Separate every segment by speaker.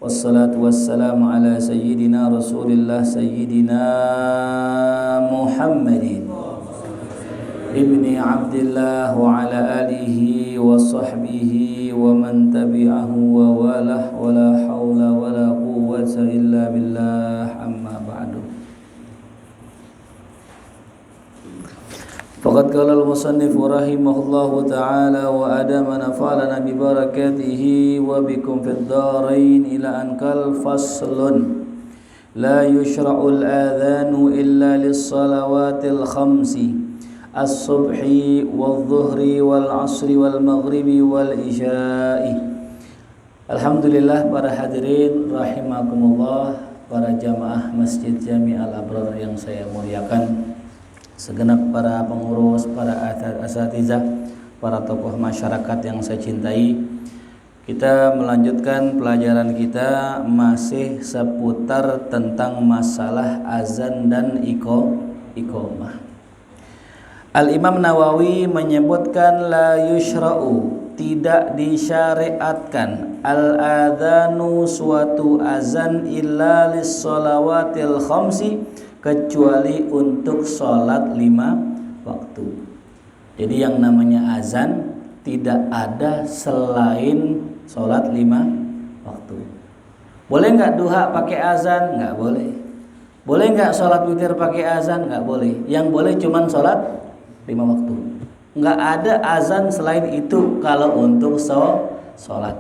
Speaker 1: Wassalatu wassalamu ala sayyidina Rasulillah sayyidina Muhammadin ibni Abdillah wa ala alihi wa sahbihi wa man tabi'ahu wa walah wa la hawla wa la quwwata illa billah, amma ba'du. Faqad qala al-musannif rahimahullahu ta'ala wa adama nafa'alana bi barakatihi wa bikum fid dharain ila ankal faslun la yushra'u al-adhanu illa lis-salawatil khamsi as-subhi wal-dhuhri wal-'asri wal-maghribi wal-isya'i. Alhamdulillah, para hadirin rahimakumullah, para jamaah Masjid Jami' Al-Abrar yang saya muliakan, segenap para pengurus, para asatizah, para tokoh masyarakat yang saya cintai. Kita melanjutkan pelajaran kita masih seputar tentang masalah azan dan iqamah. Al-Imam Nawawi menyebutkan la yushra'u, tidak disyariatkan, al-adhanu, suatu azan, illa lis-shalawatil khamsi, kecuali untuk sholat 5 waktu. Jadi yang namanya azan tidak ada selain sholat 5 waktu. Boleh nggak duha pakai azan? Nggak boleh. Boleh nggak sholat witir pakai azan? Nggak boleh. Yang boleh cuman sholat 5 waktu. Nggak ada azan selain itu kalau untuk sholat.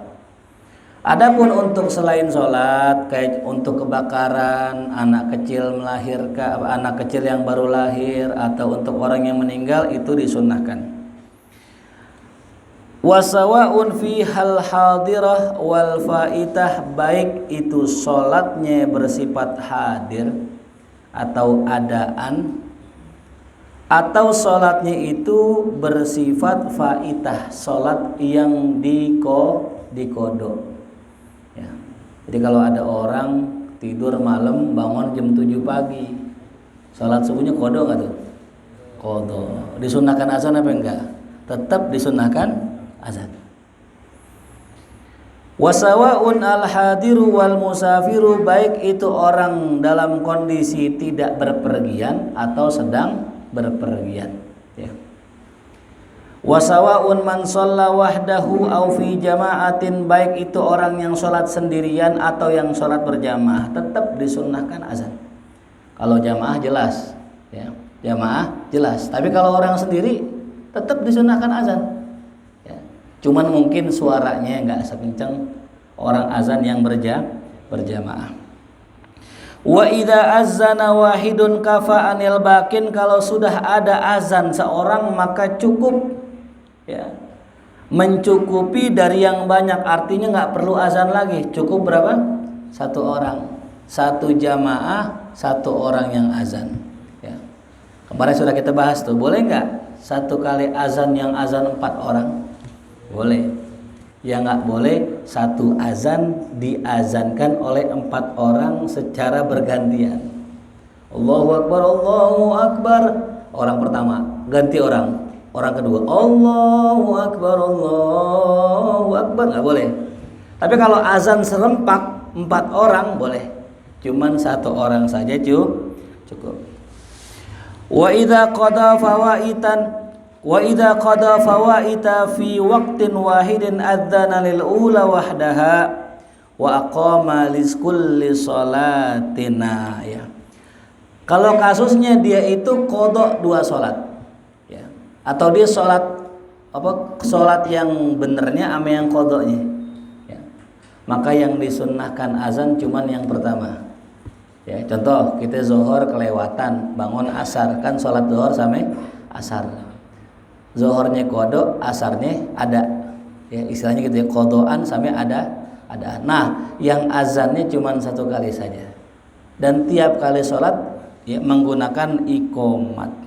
Speaker 1: Adapun untuk selain sholat, kayak untuk kebakaran, anak kecil melahirkan, anak kecil yang baru lahir, atau untuk orang yang meninggal, itu disunnahkan. Wasawa'un fi hal hadirah wal faitah, baik itu sholatnya bersifat hadir atau adaan, atau sholatnya itu bersifat faitah, sholat yang dikodok. Ya. Jadi kalau ada orang tidur malam bangun jam 7 pagi, sholat subuhnya kodok nggak tuh? Kodok. Disunahkan azan apa enggak? Tetap disunahkan azan. Wasawa'un al-hadiru wal musafiru, baik itu orang dalam kondisi tidak berpergian atau sedang berpergian. Ya. Wasawa'un man shalla wahdahu aw fi jama'atin, baik itu orang yang sholat sendirian atau yang sholat berjamaah, tetap disunnahkan azan. Kalau jamaah jelas, ya, jamaah jelas. Tapi kalau orang sendiri tetap disunnahkan azan. Ya. Cuman mungkin suaranya nggak sekencang orang azan yang berjamaah. Wa idza azzana wahidun kafa'anil bakin, kalau sudah ada azan seorang maka cukup, ya, mencukupi dari yang banyak. Artinya nggak perlu azan lagi, cukup berapa? 1 orang, 1 jamaah, 1 orang yang azan. Ya. Kemarin sudah kita bahas tuh, boleh nggak 1 kali azan yang azan 4 orang? Boleh. Yang nggak boleh 1 azan diazankan oleh 4 orang secara bergantian. Allahu Akbar, Allahu Akbar. Orang pertama ganti orang kedua, Allahu Akbar, Allahu Akbar, nggak boleh. Tapi kalau azan serempak 4 orang boleh, cuman 1 orang saja cukup. Wa idza qada fawaita fi waqtin wahidin adzana lil ula wahdaha wa aqama liskulli shalatina. Ya. Kalau kasusnya dia itu qada 2 salat, atau dia sholat yang benernya sama yang kodoknya, ya, maka yang disunnahkan azan cuman yang pertama. Ya, contoh kita zuhur kelewatan, bangun asar, kan sholat zuhur sampai asar. Zuhurnya kodok, asarnya ada. Ya, istilahnya gitu ya, kodokan sampai ada. Nah, yang azannya cuman 1 kali saja. Dan tiap kali sholat, ya, menggunakan iqamat.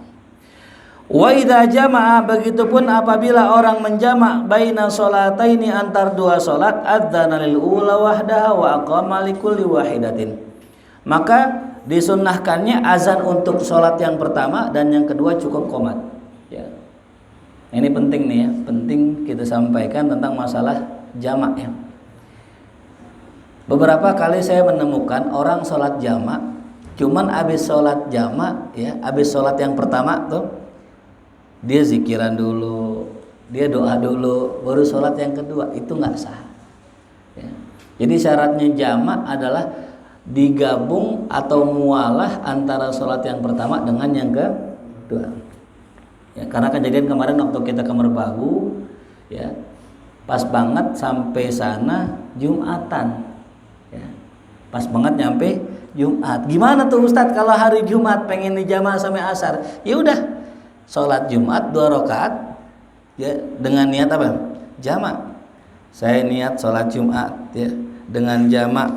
Speaker 1: Wa idza jama'a, begitupun apabila orang menjamak baina sholataini, antar 2 salat, adzana lil ula wahdaha wa aqama likulli wahidatin, maka disunnahkannya azan untuk salat yang pertama dan yang kedua cukup qomat. Ya. Ini penting nih ya, penting kita sampaikan tentang masalah jamak ya. Beberapa kali saya menemukan orang sholat jamak, cuman habis sholat jamak ya, habis sholat yang pertama tuh dia zikiran dulu, dia doa dulu, baru sholat yang kedua, itu nggak sah. Ya. Jadi syaratnya jamak adalah digabung atau mualah antara sholat yang pertama dengan yang kedua. Ya, karena kejadian kemarin waktu kita ke Merbabu, ya pas banget sampai sana Jumatan. Ya, pas banget nyampe Jumat. Gimana tuh Ustadz kalau hari Jumat pengen dijamak sampai asar? Ya udah, sholat Jumat 2 rakaat ya dengan niat apa? Jamak. Saya niat sholat Jumat ya dengan jamak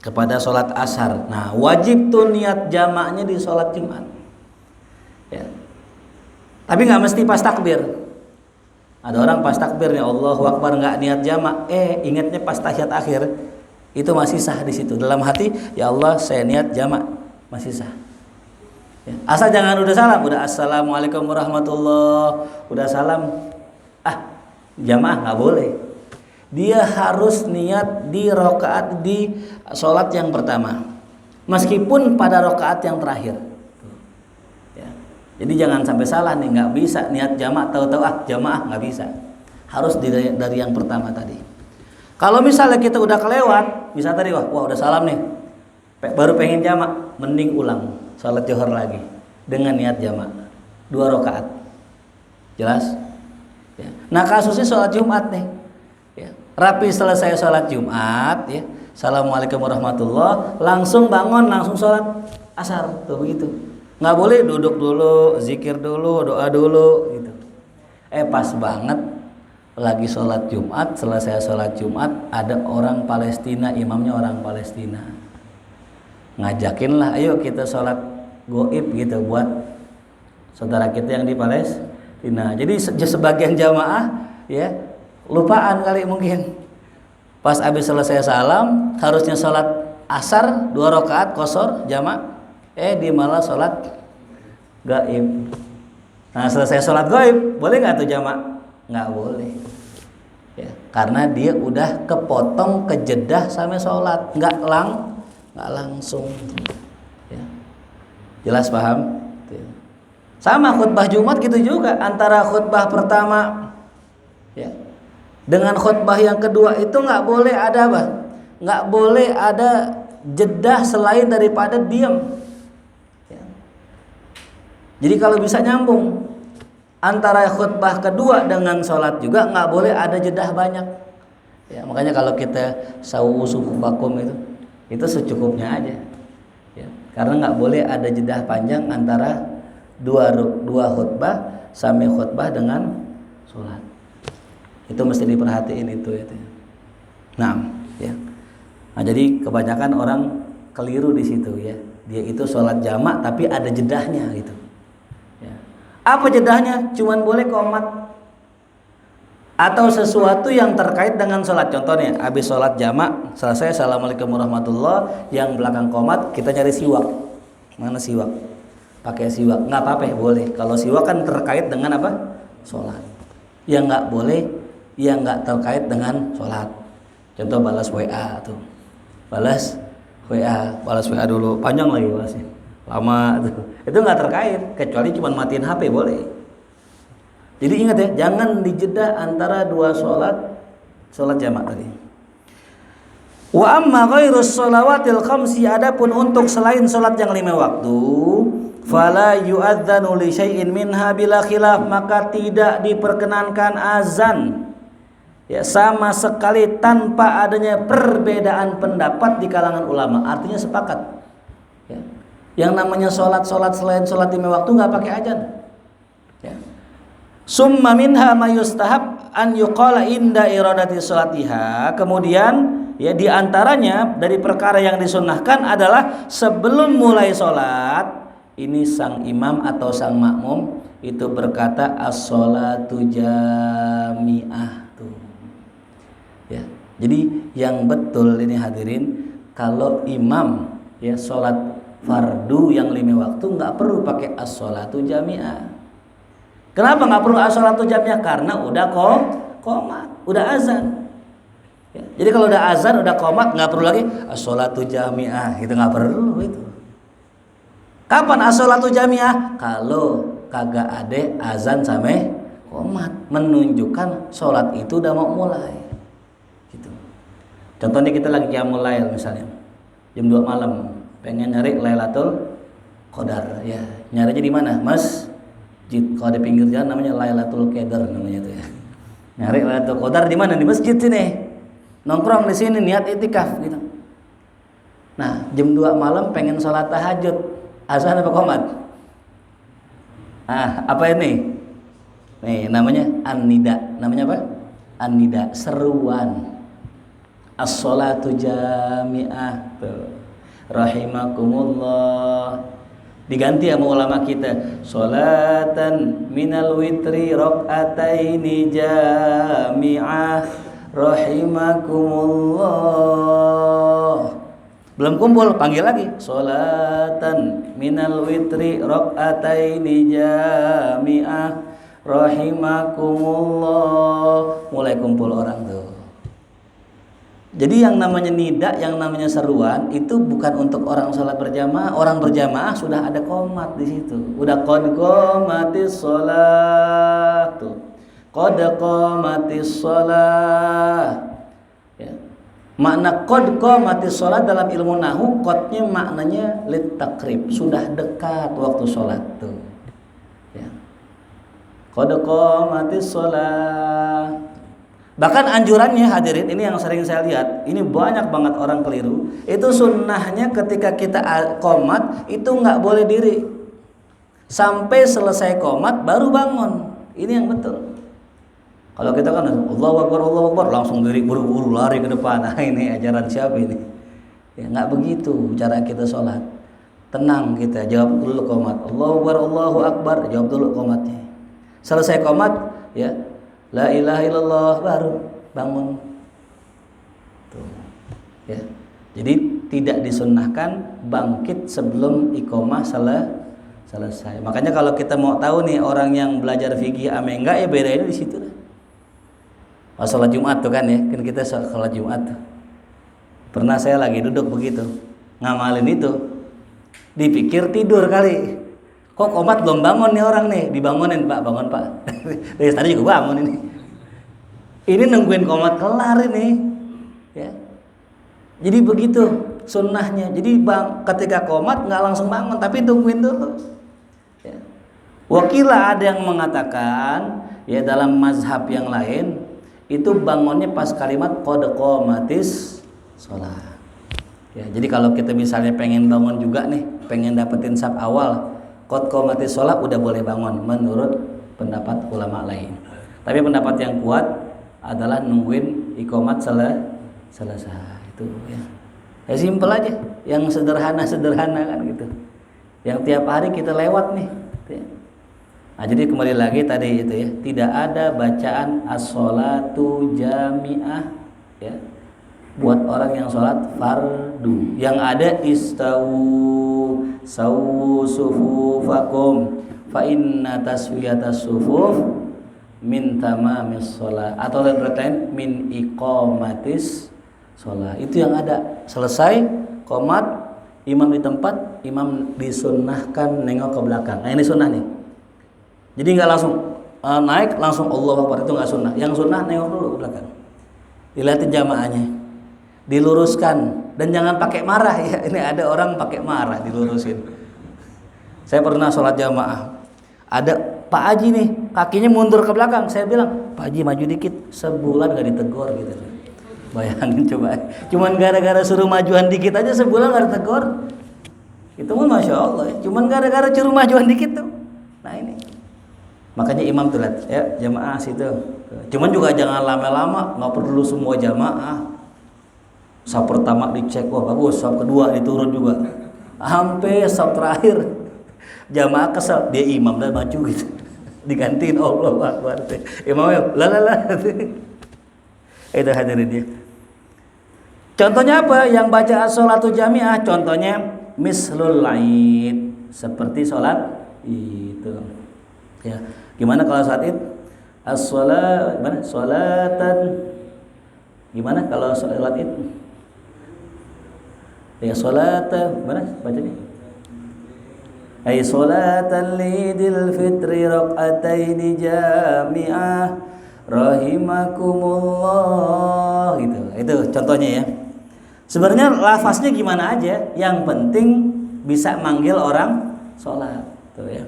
Speaker 1: kepada sholat asar. Nah, wajib tuh niat jamaknya di sholat Jumat. Ya. Tapi nggak mesti pas takbir. Ada orang pas takbirnya Allahu Akbar nggak niat jamak, ingatnya pas tahiyat akhir. Itu masih sah di situ. Dalam hati, ya Allah saya niat jamak, masih sah. Ya. Asal jangan udah salam, udah assalamualaikum warahmatullah, udah salam, jamaah nggak boleh. Dia harus niat di rakaat di sholat yang pertama, meskipun pada rakaat yang terakhir. Ya. Jadi jangan sampai salah nih, nggak bisa niat jamak tahu-tahu jamaah, nggak bisa. Harus dari yang pertama tadi. Kalau misalnya kita udah kelewat, misalnya tadi wah udah salam nih, baru pengen jamak, mending ulang sholat zuhur lagi dengan niat jamak 2 rakaat. Jelas? Ya. Nah kasusnya sholat Jumat nih, ya. Rapi selesai sholat Jumat, ya, assalamualaikum warahmatullah, langsung bangun, langsung sholat asar, tuh begitu. Nggak boleh duduk dulu, zikir dulu, doa dulu, gitu. Pas banget. Lagi sholat Jumat, selesai sholat Jumat ada orang Palestina, imamnya orang Palestina, ngajakin lah, ayo kita sholat goib gitu buat saudara kita yang di Palestina. Jadi sebagian jamaah ya lupaan kali mungkin pas habis selesai salam harusnya sholat asar 2 rakaat qashar jamak, dia malah sholat gaib. Nah selesai sholat gaib boleh nggak tuh jamak? Nggak boleh ya, karena dia udah kepotong kejedah sampai sholat, nggak langsung ya. Jelas paham? Sama khutbah Jumat gitu juga, antara khutbah pertama ya dengan khutbah yang kedua itu nggak boleh ada apa? Nggak boleh ada jedah selain daripada diam ya. Jadi kalau bisa nyambung antara khutbah kedua dengan sholat juga nggak boleh ada jedah banyak ya. Makanya kalau kita sawu subuh bakum itu secukupnya aja ya. Karena nggak boleh ada jedah panjang antara dua khutbah sampai khutbah dengan sholat. Itu mesti diperhatiin itu ya. Nah ya, nah jadi kebanyakan orang keliru di situ ya. Dia itu sholat jamak tapi ada jedahnya gitu. Apa jedahnya? Cuman boleh qomat atau sesuatu yang terkait dengan sholat. Contohnya habis sholat jamak selesai assalamualaikum warahmatullah, yang belakang qomat kita nyari siwak. Mana siwak? Pakai siwak nggak apa-apa boleh. Kalau siwak kan terkait dengan apa? Sholat. Yang nggak boleh yang nggak terkait dengan sholat. Contoh balas WA tuh, balas WA dulu, panjang lagi balasnya, lama tuh. Itu nggak terkait, kecuali cuma matiin HP boleh. Jadi ingat ya, jangan dijeda antara 2 sholat jamak tadi. Wa amma ghairus shalawatil khamsi, adapun untuk selain sholat yang 5 waktu, fala yu'adzanu li syai'in minha bila khilaf, maka tidak diperkenankan azan ya sama sekali tanpa adanya perbedaan pendapat di kalangan ulama. Artinya sepakat ya. Yang namanya sholat selain sholat 5 waktu nggak pakai azan ya. Summa minha mayustahab an yuqala inda iradati sholatiha. Kemudian ya diantaranya dari perkara yang disunnahkan adalah sebelum mulai sholat ini sang imam atau sang makmum itu berkata as-sholatu jami'ah tuh ya. Jadi yang betul ini hadirin, kalau imam ya sholat fardu yang 5 waktu nggak perlu pakai as-sholatu jami'ah. Kenapa nggak perlu as-sholatu jami'ah? Karena udah qomat, udah azan Ya. Jadi kalau udah azan, udah qomat, nggak perlu lagi as-sholatu jami'ah, itu nggak perlu itu. Kapan as-sholatu jami'ah? Kalau kagak ada azan sampai qomat, menunjukkan sholat itu udah mau mulai. Gitu. Contohnya kita lagi qiyamul lail misalnya, jam 2 malam, pengen nyari Lailatul Qadar, ya nyarinya di mana? Masjid. Kalau di pinggir jalan namanya Lailatul Qadar namanya itu ya. Nyari Lailatul Qadar di mana? Di masjid sini. Nongkrong di sini niat itikaf gitu. Nah, jam 2 malam pengen sholat tahajud. Azan apa qomat? Apa ini? Nih, namanya an-nida. Namanya apa? An-nida, seruan. As-sholatu jami'ah. Tuh. Rahimakumullah. Diganti sama ulama kita, sholatan minal witri raq'ataini jami'ah. Rahimakumullah. Belum kumpul, panggil lagi. Sholatan minal witri raq'ataini jami'ah. Rahimakumullah. Mulai kumpul orang tuh. Jadi yang namanya nida, yang namanya seruan itu bukan untuk orang sholat berjamaah. Orang berjamaah sudah ada qomat di situ. Udah qad qomatis sholat tuh. Qad qamatis shalah. Ya. Makna qad qamatis shalah dalam ilmu nahwu, qadnya maknanya lit takrib, sudah dekat waktu salat tuh. Ya. Qad qamatis shalah. Bahkan anjurannya hadirin, ini yang sering saya lihat, ini banyak banget orang keliru. Itu sunnahnya ketika kita qomat itu nggak boleh diri. Sampai selesai qomat baru bangun. Ini yang betul. Kalau kita kan Allahu Akbar, langsung diri buru-buru lari ke depan. Nah, ini ajaran siapa ini? Ya nggak begitu cara kita sholat. Tenang kita, jawab dulu qomat. Allahu Akbar, jawab dulu qomatnya. Selesai qomat, ya la ilaha illallah, baru bangun. Tuh. Ya. Jadi tidak disunnahkan bangkit sebelum iqamah selesai. Makanya kalau kita mau tahu nih orang yang belajar fikih ame enggak, ya bedainnya di situ lah. Sholat Jumat tuh kan ya, kan kita sholat Jumat tuh. Pernah saya lagi duduk begitu, ngamalin itu, dipikir tidur kali. Kok qomat belum bangun nih orang nih, dibangunin Pak, bangun Pak. Dari tadi juga bangun ini. Ini nungguin qomat kelar ini, ya. Jadi begitu sunnahnya. Jadi ketika qomat nggak langsung bangun, tapi tungguin dulu. Ya. Wakila ada yang mengatakan, ya dalam mazhab yang lain, itu bangunnya pas kalimat qad qamatis shalah. Ya, jadi kalau kita misalnya pengen bangun juga nih, pengen dapetin saf awal, qad qamatis shalah, udah boleh bangun menurut pendapat ulama lain. Tapi pendapat yang kuat adalah nungguin iqamat selesai itu ya. Ya simpel aja, yang sederhana kan gitu. Yang tiap hari kita lewat nih, gitu ya. Nah, jadi kembali lagi tadi itu ya, tidak ada bacaan as-sholatu jami'ah ya buat orang yang sholat fardu. Yang ada istawu sawu sufufakum fa inna taswiyatas sufuf min tamamis sholat, atau lain min iqamatis sholat. Itu yang ada. Selesai qomat, imam di tempat, imam disunnahkan nengok ke belakang. Nah ini sunnah nih. Jadi nggak langsung naik langsung Allahu Akbar, itu nggak sunnah. Yang sunnah nengok dulu ke belakang, dilihatin jamaahnya, diluruskan, dan jangan pakai marah ya. Ini ada orang pakai marah dilurusin. Saya pernah sholat jamaah, ada Pak Haji nih kakinya mundur ke belakang. Saya bilang, Pak Haji maju dikit. Sebulan nggak ditegur gitu. Bayangin coba, cuman gara-gara suruh majuan dikit aja sebulan nggak ditegur. Itu pun masya Allah ya. Cuman gara-gara suruh majuan dikit tuh. Nah ini. Makanya imam tuh lihat ya jamaah situ. Cuman juga jangan lama-lama, nggak perlu semua jamaah. Saf pertama dicek, wah bagus. Saf kedua diturun juga. Sampai saf terakhir jamaah kesel, dia imam dan maju gitu. Digantiin Allahu Akbar. Imamnya la. Itu hadirin dia. Contohnya apa? Yang baca as-sholatu jami'ah, contohnya mislul aid, seperti sholat itu. Ya, gimana kalau saat Id? As-sholat, mana? Sholatan Gimana kalau sholat Id? Ya sholat mana bacanya? Ay sholatan lidil fitri raq'ataini jami'ah rahimakumullah gitu. Itu contohnya ya. Sebenarnya lafaznya gimana aja, yang penting bisa manggil orang sholat tuh ya.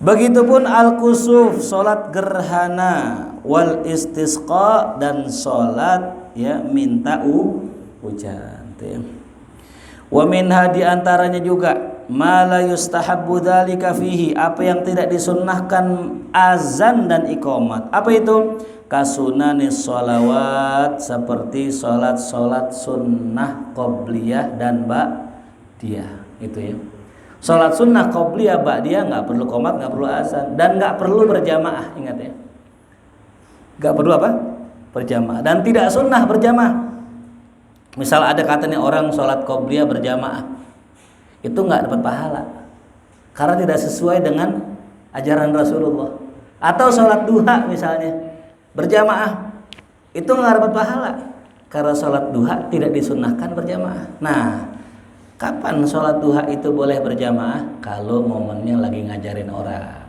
Speaker 1: Begitupun al-kusuf, sholat gerhana, wal istisqa, dan sholat ya minta hujan tuh ya. Wa minha, diantaranya juga ma la yustahabbu dzalika fihi, apa yang tidak disunnahkan azan dan iqamat. Apa itu? Kasunanis sholawat, seperti sholat sunnah qobliyah dan ba'diyah itu ya. Sholat sunnah qobliyah ba'diyah nggak perlu qomat, nggak perlu azan, dan nggak perlu berjamaah. Ingat ya, nggak perlu apa? Berjamaah. Dan tidak sunnah berjamaah. Misal ada katanya orang sholat qobliyah berjamaah, itu nggak dapat pahala karena tidak sesuai dengan ajaran Rasulullah. Atau sholat duha misalnya berjamaah, itu nggak dapat pahala karena sholat duha tidak disunnahkan berjamaah. Nah, kapan sholat duha itu boleh berjamaah? Kalau momennya lagi ngajarin orang.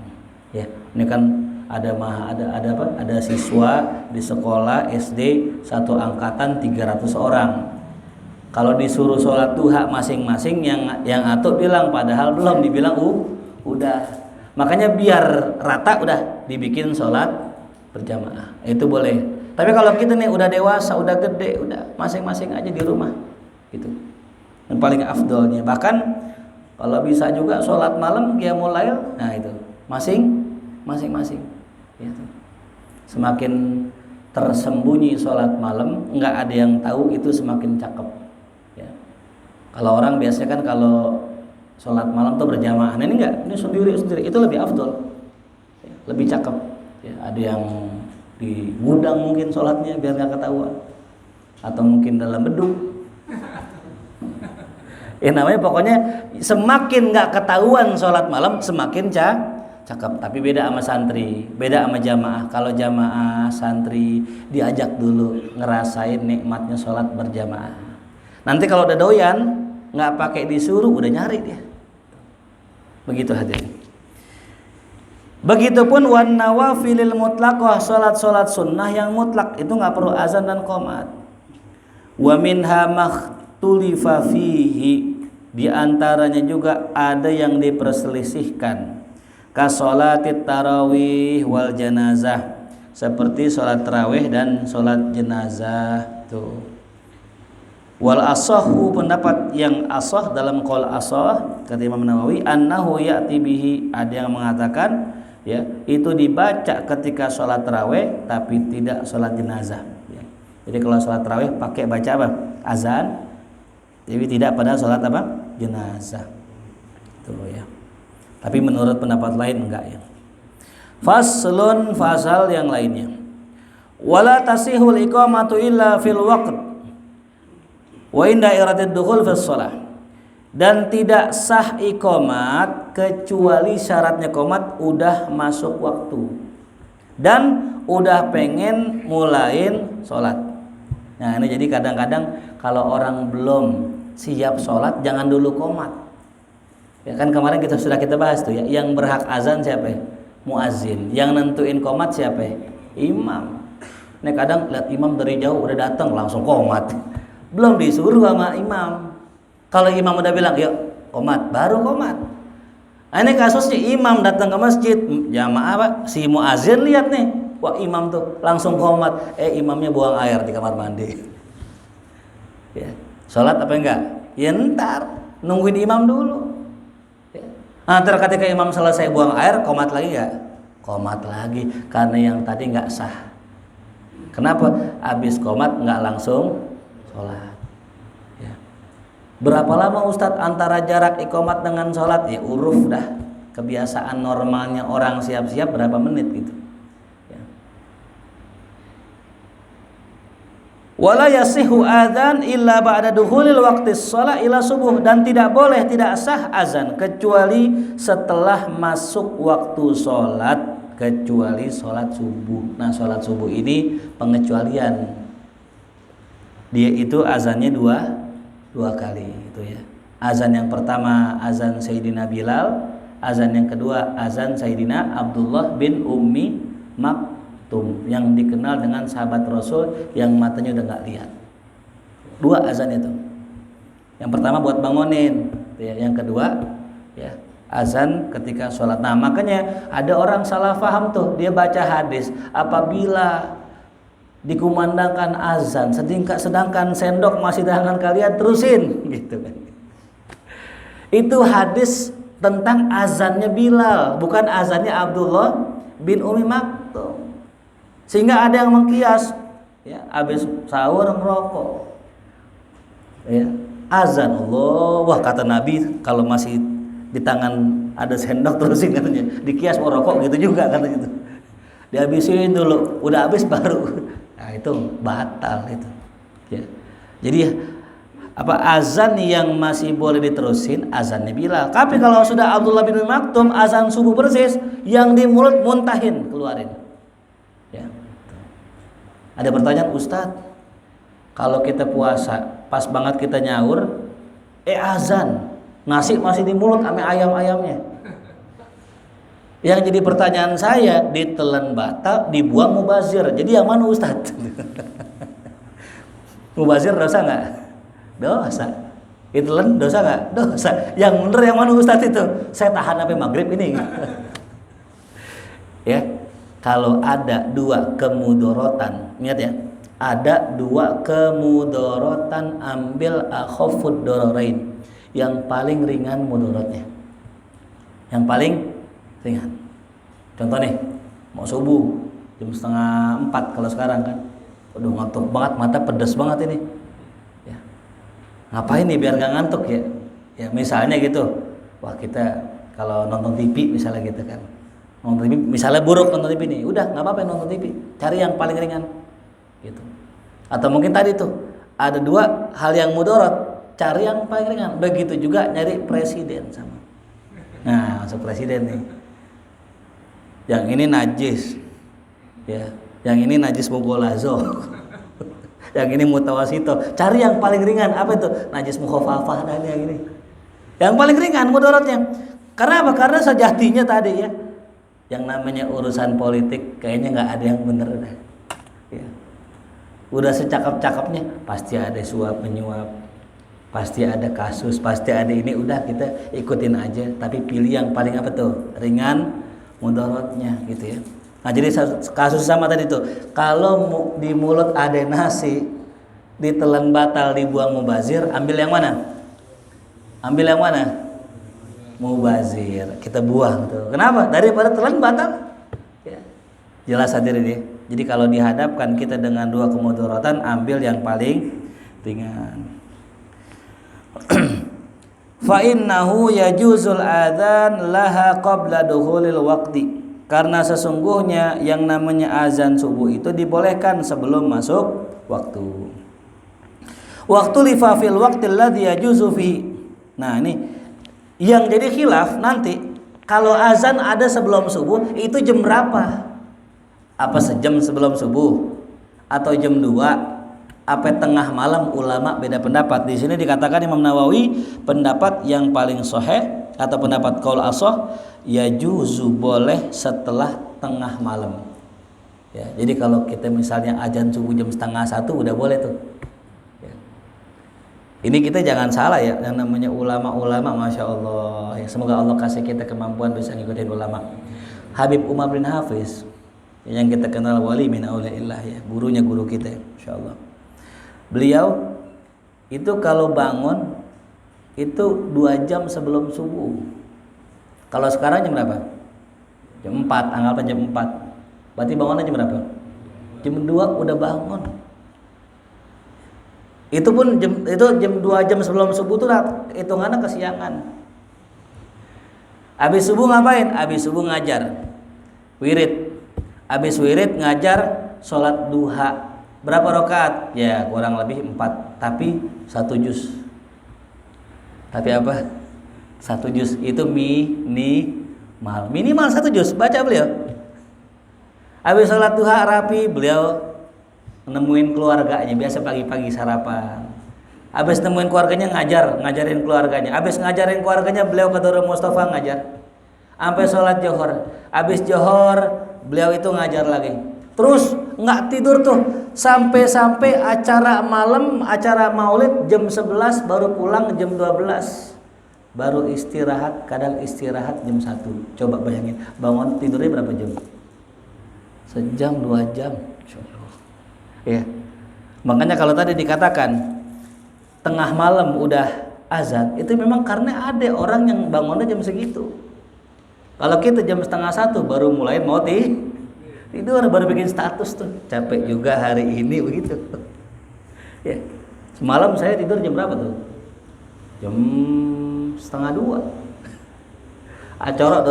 Speaker 1: Ya, ini kan ada apa? Ada siswa di sekolah SD satu angkatan 300 orang. Kalau disuruh sholat duha masing-masing, yang atau bilang padahal belum dibilang udah. Makanya biar rata udah dibikin sholat berjamaah. Itu boleh. Tapi kalau kita nih udah dewasa, udah gede, udah masing-masing aja di rumah. Gitu. Yang paling afdolnya. Bahkan kalau bisa juga sholat malam qiyamul lail, nah itu masing-masing. Gitu. Semakin tersembunyi sholat malam, nggak ada yang tahu, itu semakin cakep. Ya. Kalau orang biasanya kan kalau sholat malam tuh berjamaah, nah ini enggak, ini sendiri, itu lebih afdol, ya, lebih cakep. Ya, ada yang di gudang mungkin sholatnya biar nggak ketahuan, atau mungkin dalam beduk. Ya namanya pokoknya semakin nggak ketahuan sholat malam semakin cakep. Tapi beda sama santri, beda sama jamaah. Kalau jamaah santri diajak dulu ngerasain nikmatnya sholat berjamaah. Nanti kalau udah doyan nggak pakai disuruh, udah nyari dia. Begitu hadirin. Begitupun wan nawafilil mutlaqah, salat sunnah yang mutlak itu nggak perlu azan dan qomat. Wa minha makhtulifa fihi, di antaranya juga ada yang diperselisihkan. Ka sholatit tarawih wal janazah, seperti sholat tarawih dan sholat jenazah tuh. Wal asahhu, pendapat yang asah dalam qaul asah kata Imam Nawawi, annahu ya'ti bihi, ada yang mengatakan ya itu dibaca ketika sholat tarawih tapi tidak sholat jenazah ya. Jadi kalau sholat tarawih pakai baca apa? Azan, tapi tidak pada sholat apa? Jenazah tuh ya. Tapi menurut pendapat lain enggak ya. Faslun, fasal yang lainnya. Wala tasihul iqamatu illa fil waqt wa inda iradid dukhul fis shalah, dan tidak sah iqamat kecuali syaratnya qomat udah masuk waktu dan udah pengen mulain sholat. Nah ini jadi kadang-kadang kalau orang belum siap sholat jangan dulu qomat. Ya kan kemarin sudah kita bahas tuh ya, yang berhak azan siapa ya? Muazin. Yang nentuin qomat siapa ya? Imam. Nah kadang lihat imam dari jauh udah datang langsung qomat. Belum disuruh sama imam. Kalau imam udah bilang yuk qomat, baru qomat. Nah, ini kasusnya imam datang ke masjid jamaah Pak, si muazin lihat nih, wah imam tuh langsung qomat, imamnya buang air di kamar mandi. Ya, sholat apa enggak? Ya ntar nungguin imam dulu. Ya. Nah, ketika imam selesai buang air, qomat lagi enggak? Qomat lagi, karena yang tadi enggak sah. Kenapa? Habis qomat enggak langsung sholat. Ya. Berapa lama Ustadz antara jarak iqamat dengan sholat? Ya uruf dah, kebiasaan normalnya orang siap-siap berapa menit gitu. Ya. Wala yasihu adzan illa ba'da dukhulil waqtis shalah ila subuh, dan tidak boleh, tidak sah azan kecuali setelah masuk waktu sholat, kecuali sholat subuh. Nah sholat subuh ini pengecualian. Dia itu azannya dua kali itu ya. Azan yang pertama azan Sayyidina Bilal, azan yang kedua azan Sayyidina Abdullah bin Ummi Maktum yang dikenal dengan sahabat Rasul yang matanya udah nggak lihat. Dua azan itu. Yang pertama buat bangunin, ya. Yang kedua ya azan ketika sholat. Nah makanya ada orang salah paham tuh, dia baca hadis apabila dikumandangkan azan sedangkan sendok masih di tangan kalian terusin gitu kan. Itu hadis tentang azannya Bilal, bukan azannya Abdullah bin Umi Maktum. Sehingga ada yang mengkias, ya, habis sahur ngerokok, ya, azan Allah, wah kata Nabi kalau masih di tangan ada sendok terusin katanya, dikias mau rokok gitu juga katanya itu. Dihabisin dulu, udah habis baru, nah itu batal itu, ya. Jadi azan yang masih boleh diterusin azannya Bilal. Tapi kalau sudah Abdullah bin Maktum azan subuh persis, yang di mulut muntahin keluarin. Ya. Ada pertanyaan, Ustadz, kalau kita puasa pas banget kita nyaur, azan nasi masih di mulut sama ayam-ayamnya. Yang jadi pertanyaan saya, ditelan batal, dibuang mubazir. Jadi yang mana Ustadz? Mubazir dosa nggak? Dosa. Itelan dosa nggak? Dosa. Yang bener yang mana Ustadz itu? Saya tahan sampai maghrib ini. Ya, kalau ada dua kemudorotan, ingat ya, ada dua kemudorotan, ambil akhafud dorarain, yang paling ringan mudorotnya, yang paling ringan. Contoh nih, mau subuh jam 3:30 kalau sekarang kan, udah ngantuk banget, mata pedas banget ini. Ngapain nih biar gak ngantuk ya? Ya misalnya gitu. Wah kita kalau nonton TV misalnya gitu kan. Nonton TV misalnya buruk nonton TV nih. Udah nggak apa-apa nonton TV. Cari yang paling ringan. Gitu. Atau mungkin tadi tuh ada dua hal yang mudorot. Cari yang paling ringan. Begitu juga nyari presiden sama. Nah masuk presiden nih. Yang ini najis. Ya. Yang ini najis mugolazo. Yang ini mutawasito, cari yang paling ringan. Apa itu? Najis mukhafafah dan yang ini. Yang paling ringan mudorotnya. Karena apa? Karena sejatinya tadi ya, yang namanya urusan politik kayaknya nggak ada yang bener dah. Ya. Udah secakap-cakapnya pasti ada suap menyuap, pasti ada kasus, pasti ada ini. Udah kita ikutin aja. Tapi pilih yang paling apa tuh? Ringan mudorotnya gitu ya. Nah jadi kasus sama tadi tuh, kalau di mulut ada nasi, ditelan batal, dibuang mubazir, ambil yang mana? Ambil yang mana? Mubazir, kita buang tuh. Kenapa? Daripada telan batal. Ya. Jelas hadirin ya. Jadi kalau dihadapkan kita dengan dua kemudorotan, ambil yang paling ringan. Fa innahu yajuzul adzan laha qabla dukhulil waqti. Karena sesungguhnya yang namanya azan subuh itu dibolehkan sebelum masuk waktu. Waktu lifafil waqtil ladzi yajuzu fi. Nah, ini yang jadi khilaf nanti kalau azan ada sebelum subuh itu jam berapa? Apa sejam sebelum subuh atau jam 2? Apa tengah malam? Ulama beda pendapat. Di sini dikatakan Imam Nawawi pendapat yang paling sahih atau pendapat qaul ashah yajuzu boleh setelah tengah malam. Ya, jadi kalau kita misalnya azan subuh jam 12:30 udah boleh tuh. Ya. Ini kita jangan salah ya, yang namanya ulama-ulama, masya Allah. Ya, semoga Allah kasih kita kemampuan bisa ngikutin ulama. Habib Umar bin Hafiz yang kita kenal wali min auliyaillah ya, gurunya guru kita, masya Allah. Beliau itu kalau bangun itu 2 jam sebelum subuh. Kalau sekarang jam berapa? Jam 4, anggaplah jam 4. Berarti bangunnya jam berapa? Jam 2 udah bangun. Itu pun jam 2 jam sebelum subuh tuh hitungannya kesiangan. Habis subuh ngapain? Habis subuh ngajar. Wirid. Habis wirid ngajar sholat duha. Berapa rakaat? Ya kurang lebih 4, tapi 1 juz. Tapi apa? 1 juz itu minimal 1 juz baca beliau. Habis sholat duha rapi beliau
Speaker 2: nemuin keluarganya, biasa pagi-pagi sarapan. Habis nemuin keluarganya ngajarin keluarganya. Habis ngajarin keluarganya beliau ke Darul Mustafa ngajar. Sampai sholat Johor. Habis Johor beliau itu ngajar lagi. Terus nggak tidur tuh sampai acara malam, acara maulid jam 11 baru pulang jam 12. Baru istirahat, kadang istirahat jam 1. Coba bayangin, bangun tidurnya berapa jam? Sejam, 2 jam. Ya. Makanya kalau tadi dikatakan tengah malam udah azan, itu memang karena ada orang yang bangunnya jam segitu. Kalau kita jam setengah 1 baru mulai mau tidur, baru bikin status tuh, capek juga hari ini begitu. Ya. Semalam saya tidur jam berapa tuh? Jam setengah 2. Acara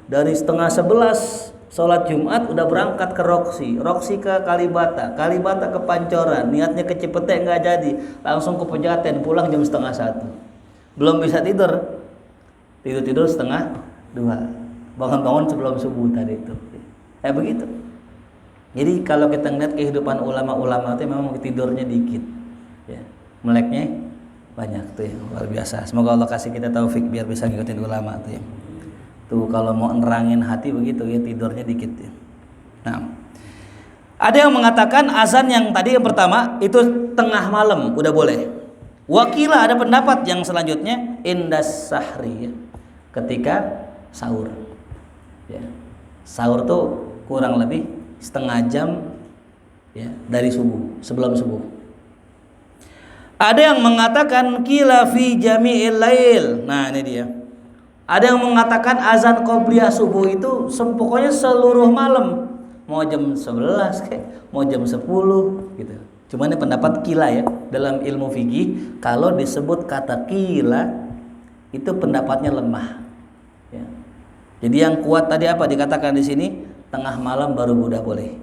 Speaker 2: dari setengah 11 sholat Jumat udah berangkat ke Roksi ke Kalibata ke Pancoran, niatnya ke Cipete nggak jadi, langsung ke Pejaten, pulang jam setengah 1. Belum bisa tidur setengah 2, bangun sebelum subuh tadi itu. Begitu. Jadi kalau kita ngeliat kehidupan ulama-ulama itu memang tidurnya dikit, ya, meleknya banyak tuh ya, luar biasa. Semoga Allah kasih kita taufik biar bisa ngikutin ulama tuh ya. Tuh kalau mau nerangin hati begitu ya, tidurnya dikit ya. Nah, ada yang mengatakan azan yang tadi yang pertama itu tengah malam udah boleh. Wakila ada pendapat yang selanjutnya indas sahri ya, ketika sahur. Ya. Sahur tuh kurang lebih setengah jam ya dari subuh, sebelum subuh. Ada yang mengatakan qila fi jami'il lail. Nah, ini dia. Ada yang mengatakan azan qobliyah subuh itu pokoknya seluruh malam. Mau jam 11 kayak, mau jam 10 gitu. Cuman ini pendapat qila ya. Dalam ilmu fikih kalau disebut kata qila itu pendapatnya lemah. Ya. Jadi yang kuat tadi apa dikatakan di sini? Tengah malam baru udah boleh.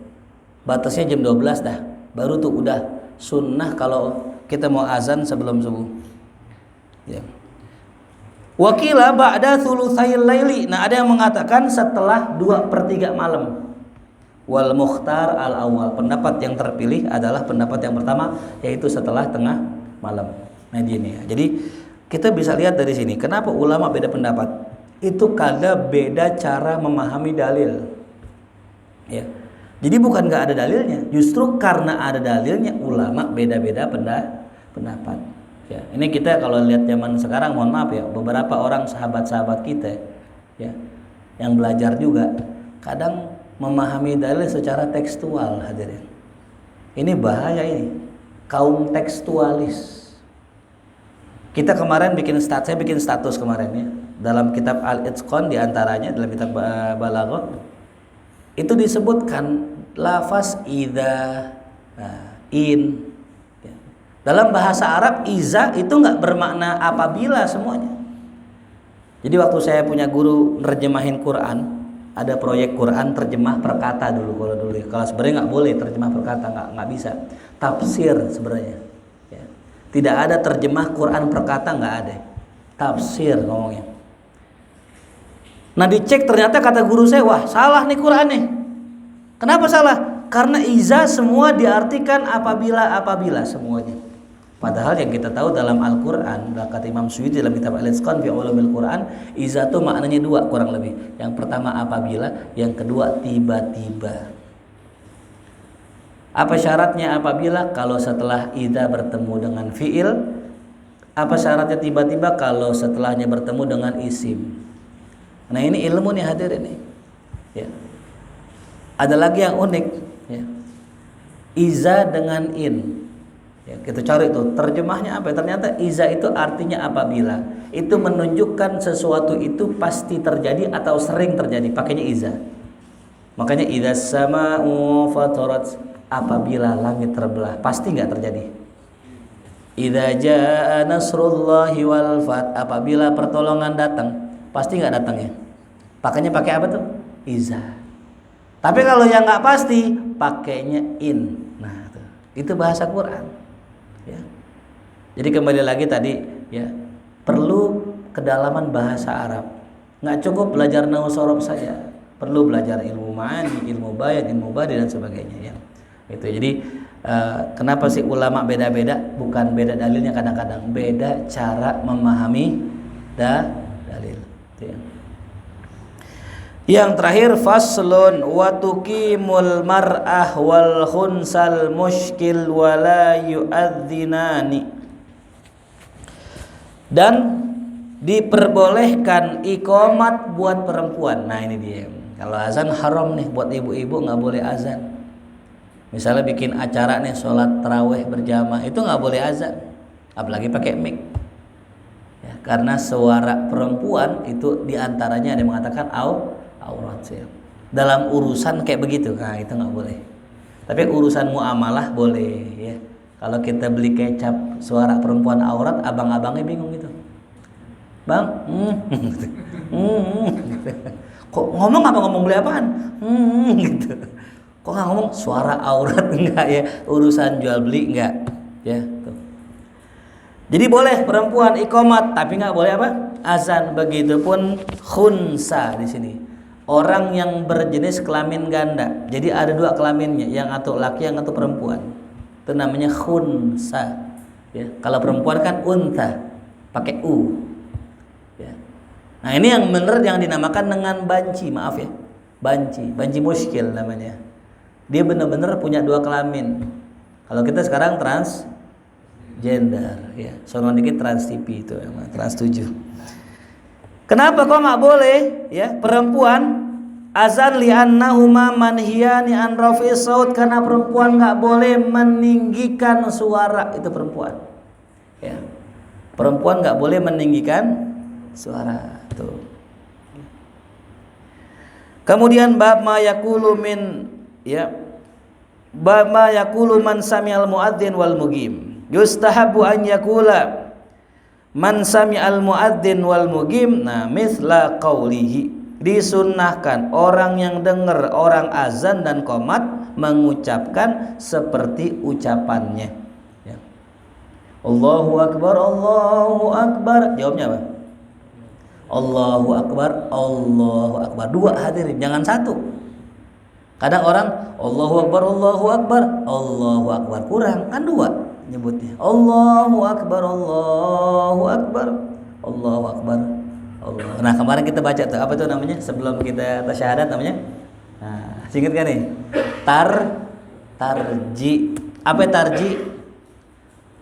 Speaker 2: Batasnya jam 12 dah. Baru tuh udah sunnah kalau kita mau azan sebelum subuh. Ya. Wakila ba'da thulutsayil laili. Nah, ada yang mengatakan setelah 2/3 malam. Wal mukhtar al awal. Pendapat yang terpilih adalah pendapat yang pertama, yaitu setelah tengah malam. Nah, ini ya. Jadi kita bisa lihat dari sini kenapa ulama beda pendapat. Itu karena beda cara memahami dalil. Ya. Jadi bukan nggak ada dalilnya, justru karena ada dalilnya ulama beda-beda pendapat. Ya, ini kita kalau lihat zaman sekarang, mohon maaf ya, beberapa orang sahabat-sahabat kita, ya, yang belajar juga, kadang memahami dalil secara tekstual, hadirin. Ini bahaya ini, kaum tekstualis. Kita kemarin saya bikin status kemarin ya, dalam kitab Al-Itqan diantaranya dalam kitab Balaghah. Itu disebutkan lafaz idza, in. Dalam bahasa Arab iza itu nggak bermakna apabila semuanya. Jadi waktu saya punya guru nerjemahin Quran, ada proyek Quran terjemah perkata dulu kalau sebenarnya nggak boleh terjemah perkata, nggak bisa. Tafsir sebenarnya. Ya. Tidak ada terjemah Quran perkata, nggak ada. Tafsir ngomongnya. Nah dicek ternyata kata guru saya, wah salah nih Quran nih. Kenapa salah? Karena iza semua diartikan apabila semuanya. Padahal yang kita tahu dalam Al-Quran, kata Imam Suyuti dalam kitab Al-Itqan fi Ulumil Quran, iza itu maknanya 2 kurang lebih. Yang pertama apabila, yang kedua tiba-tiba. Apa syaratnya apabila? Kalau setelah iza bertemu dengan fi'il. Apa syaratnya tiba-tiba? Kalau setelahnya bertemu dengan isim. Nah ini ilmu nih hadirin nih. Ya. Ada lagi yang unik. Ya. Iza dengan in. Ya, kita cari itu terjemahnya apa? Ternyata iza itu artinya apabila. Itu menunjukkan sesuatu itu pasti terjadi atau sering terjadi. Pakainya iza. Makanya idza sama'u fatarat, apabila langit terbelah, pasti nggak terjadi. Idza jaa nasrullahi wal fath, apabila pertolongan datang, pasti nggak datang ya. Pakainya pakai apa tuh? Iza. Tapi kalau yang nggak pasti, pakainya in. Nah, itu bahasa Quran. Ya. Jadi kembali lagi tadi, ya, perlu kedalaman bahasa Arab. Nggak cukup belajar nahwu shorof saja, perlu belajar ilmu ma'ani, ilmu bayan, ilmu badi dan sebagainya. Ya. Itu. Jadi Kenapa sih ulama beda-beda? Bukan beda dalilnya, kadang-kadang beda cara memahami dalil. Yang terakhir, faslun wa tuqimul mar'ah wal khunsal muskil wala yu'adzinani. Dan diperbolehkan iqamat buat perempuan. Nah ini dia. Kalau azan haram nih buat ibu-ibu, nggak boleh azan. Misalnya bikin acara nih sholat tarawih berjamaah, itu nggak boleh azan, apalagi pakai mic. Ya, karena suara perempuan itu diantaranya ada yang mengatakan aurat ya. Dalam urusan kayak begitu, nah itu nggak boleh. Tapi urusan muamalah boleh ya. Kalau kita beli kecap suara perempuan aurat, abang-abangnya bingung gitu. Bang, kok ngomong apa, ngomong beli apaan? Gitu. Kok nggak ngomong suara aurat, enggak ya, urusan jual beli enggak ya tuh. Jadi boleh perempuan iqamat tapi nggak boleh apa? Azan. Begitupun khunsa di sini. Orang yang berjenis kelamin ganda. Jadi ada dua kelaminnya, yang atau laki yang atau perempuan. Itu namanya khunsa. Ya, kalau perempuan kan unta pakai u. Ya. Nah, ini yang benar yang dinamakan dengan banci, maaf ya. Banci muskil namanya. Dia benar-benar punya dua kelamin. Kalau kita sekarang transgender, ya. Sono dikit trans TV itu, trans 7. Kenapa kok nggak boleh, ya, perempuan azan li'annahuma manhiyani an rafi saut, karena perempuan nggak boleh meninggikan suara, itu perempuan. Ya. Perempuan nggak boleh meninggikan suara, tuh. Kemudian bab ma yaqulu min, ya, bama yaqulu man sami'al muadzin wal muqim. Yustahabu an yaqula man sami'al muadzin wal muqim, nah mithla qaulihi. Disunnahkan orang yang dengar orang azan dan qomat mengucapkan seperti ucapannya, ya. Allahu akbar, Allahu akbar. Jawabnya apa? Allahu akbar, Allahu akbar. Dua hadirin, jangan satu. Kadang orang Allahu akbar, Allahu akbar, Allahu akbar, kurang kan dua nyebutnya. Allahu akbar, Allahu akbar, Allahu akbar, Allah. Nah kemarin kita baca tuh apa tuh namanya sebelum kita tasyahadat namanya. Nah, ingat kan nih? Tarji. Apa tarji?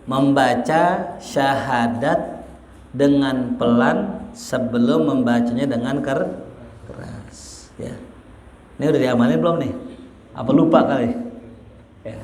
Speaker 2: Membaca syahadat dengan pelan sebelum membacanya dengan keras. Ya. Ini udah diamalin belum nih? Apa lupa kali? Ya.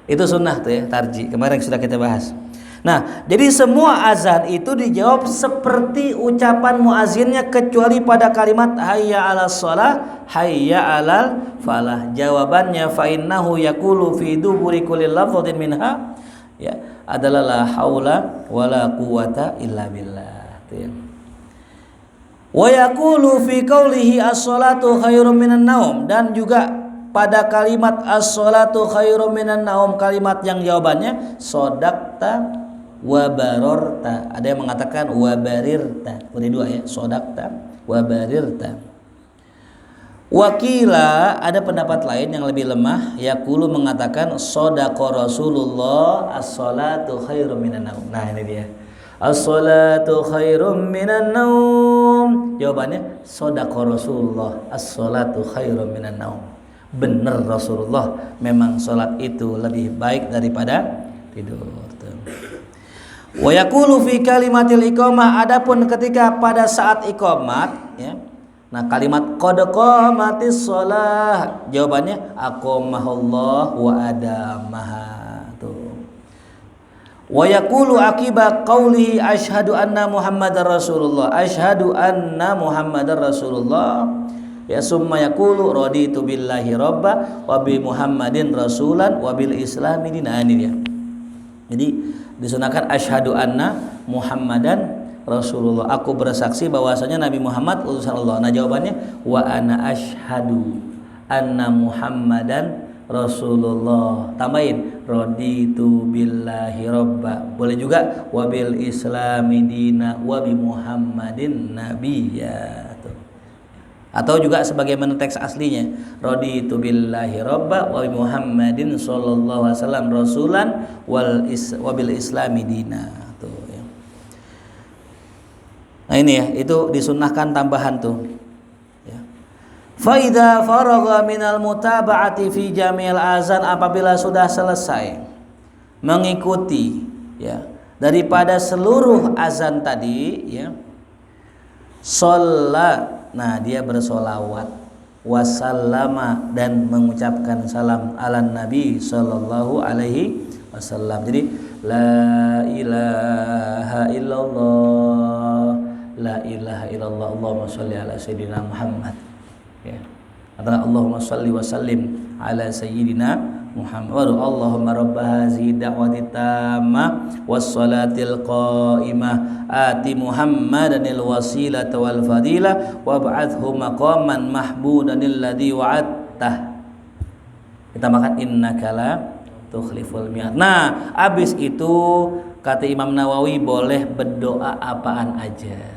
Speaker 2: Itu sunnah tuh ya, tarji. Kemarin sudah kita bahas. Nah, jadi semua azan itu dijawab seperti ucapan muazzinnya kecuali pada kalimat hayya 'alas shalah, hayya 'alal falah. Jawabannya fa innahu yaqulu fi duburi kulli lafdhin minha, ya, adalah la haula wala quwata illa billah. Tuh ya. Wa yaqulu fi qaulihi as-shalatu khairum minan naum, dan juga pada kalimat as-shalatu khairum minan naum, kalimat yang jawabannya sodakta wa barorta. Ada yang mengatakan wa barirta. Boleh dua ya, sodakta wa barirta. Wakila, ada pendapat lain yang lebih lemah, yaqulu mengatakan sadaqa Rasulullah as-shalatu khairum minan naum. Nah ini dia. As-shalatu khairum minan naum. Jawabannya sadaqa Rasulullah as-shalatu khairum minan naum. Benar Rasulullah, memang salat itu lebih baik daripada tidur. Wa yaqulu fi kalimatil iqamah, adapun ketika pada saat iqamat, ya. Nah, kalimat qad qamatis shalah, jawabannya aqamahullah wa adamaha. Tuh. Wa yaqulu aqiba qawlihi asyhadu anna Muhammadar Rasulullah, asyhadu anna Muhammadar Rasulullah. Ya, summa yaqulu raditu billahi rabba wa bi Muhammadin rasulan wa bil islami dinan. Ini dia. Jadi disunahkan asyhadu anna Muhammadan Rasulullah. Aku bersaksi bahwasanya Nabi Muhammad utusan Allah. Nah, jawabannya wa ana asyhadu anna Muhammadan Rasulullah. Tambahin raditu billahi rabba. Boleh juga wa bil islami dina wa bi Muhammadin nabiyya. Atau juga sebagaimana teks aslinya, raditu billahi robba wa bi Muhammadin sallallahu alaihi wasallam rasulan wa bil islami dina. Tuh ya. Nah ini ya, itu disunnahkan tambahan tuh. Ya. Fa idza faragha minal mutaba'ati fi jami'il azan, apabila sudah selesai mengikuti ya daripada seluruh azan tadi ya, sholat, nah dia bersolawat, wasallama, dan mengucapkan salam ala Nabi sallallahu alaihi wasallam. Jadi la ilaha illallah, la ilaha illallah, Allahumma sholli ala sayyidina Muhammad ya. Atau Allahumma sholli wa sallim ala sayyidina Muhammad. Allahumma rabb hazihi da'wati tammah was salatil qa'imah ati Muhammadanil wasilata wal fadilah wab'athhu maqaman mahmudanil ladzi wa'adtah. Kita makan innaka la tukhliful mi'ad. Nah, habis itu kata Imam Nawawi boleh berdoa apaan aja.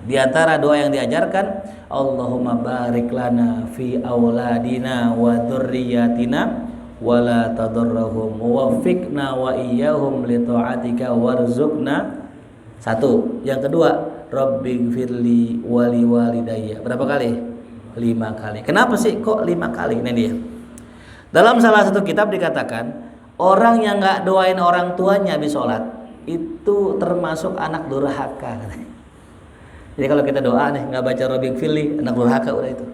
Speaker 2: Di antara doa yang diajarkan, Allahumma barik lana fi auladina wa dzurriyyatina wala tadurrahum wafiqna wa iyyahum li ta'atika warzuqna. Satu. Yang kedua, rabbighfirli wali walidayya. Berapa kali? 5 kali. Kenapa sih kok 5 kali? Ini dia. Dalam salah satu kitab dikatakan, orang yang enggak doain orang tuanya habis sholat itu termasuk anak durhaka. Jadi kalau kita doa nih enggak baca rabbighfirli, anak durhaka udah itu.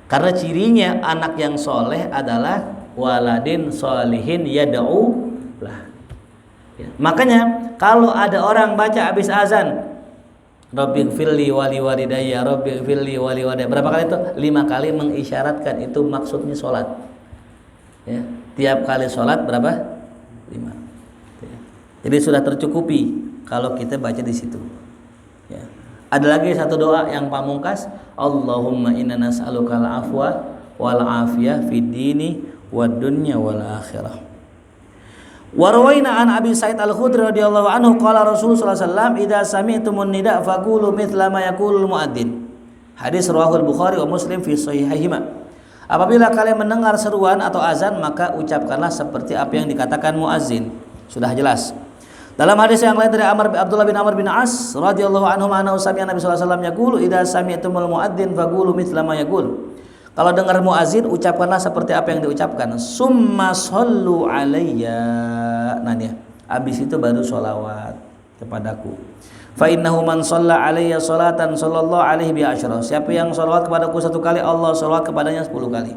Speaker 2: Karena cirinya anak yang soleh adalah waladin solihin yad'u lah. Ya. Makanya kalau ada orang baca habis azan, rabbighfirli wali walidayya, rabbighfirli wali walidayya, berapa kali itu? 5 kali, mengisyaratkan itu maksudnya sholat. Ya. Tiap kali sholat berapa? 5. Ya. Jadi sudah tercukupi kalau kita baca di situ. Ya. Ada lagi satu doa yang pamungkas, Allahumma inna nas'alukal afwa wal afiyah fid dini wad dunya wal akhirah. Wa rawaina an Abi Sa'id Al-Khudri radhiyallahu anhu qala Rasulullah sallallahu alaihi wasallam idza sami'tumun nida faqulu mithla ma yaqulul muadzin. Hadis riwayat Bukhari wa Muslim fi sahihihima. Apabila kalian mendengar seruan atau azan, maka ucapkanlah seperti apa yang dikatakan muadzin. Sudah jelas. Dalam hadis yang lain dari Abdullah bin Amr bin As radhiyallahu anhu anna sami'a Nabi sallallahu alaihi wasallam yaqulu idza sami'tumul muadzin faqulu mithla ma yaqul. Kalau dengar muazin, ucapkanlah seperti apa yang diucapkan. Summa shollu alayya. Nah dia, habis itu baru sholawat kepadaku. Fa innahu man shalla alayya salatan sallallahu alaihi bi asyra. Siapa yang sholawat kepadaku 1 kali, Allah sholawat kepadanya 10 kali.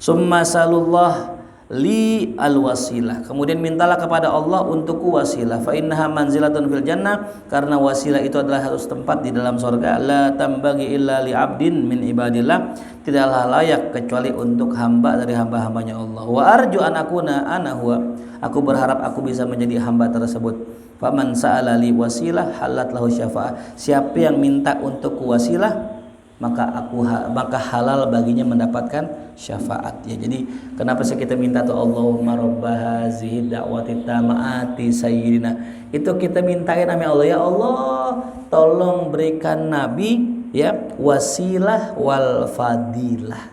Speaker 2: Summa salullah li alwasilah. Kemudian mintalah kepada Allah untukku wasilah. Fa innaha manzilatun fil jannah, karena wasilah itu adalah harus tempat di dalam surga. La tambagi illa li abdin min ibadillah, tidaklah layak kecuali untuk hamba dari hamba-hambanya Allah. Wa arju an akuna ana huwa, aku berharap aku bisa menjadi hamba tersebut. Faman sa'ala li wasilah halat lahu syafa'ah. Siapa yang minta untukku wasilah, maka halal baginya mendapatkan syafaat. Ya, jadi kenapa sih kita minta tuh Allahumma rabb hazihi da'wati tammati sayyidina. Itu kita mintain sama Allah, ya Allah, tolong berikan Nabi ya wasilah wal fadilah.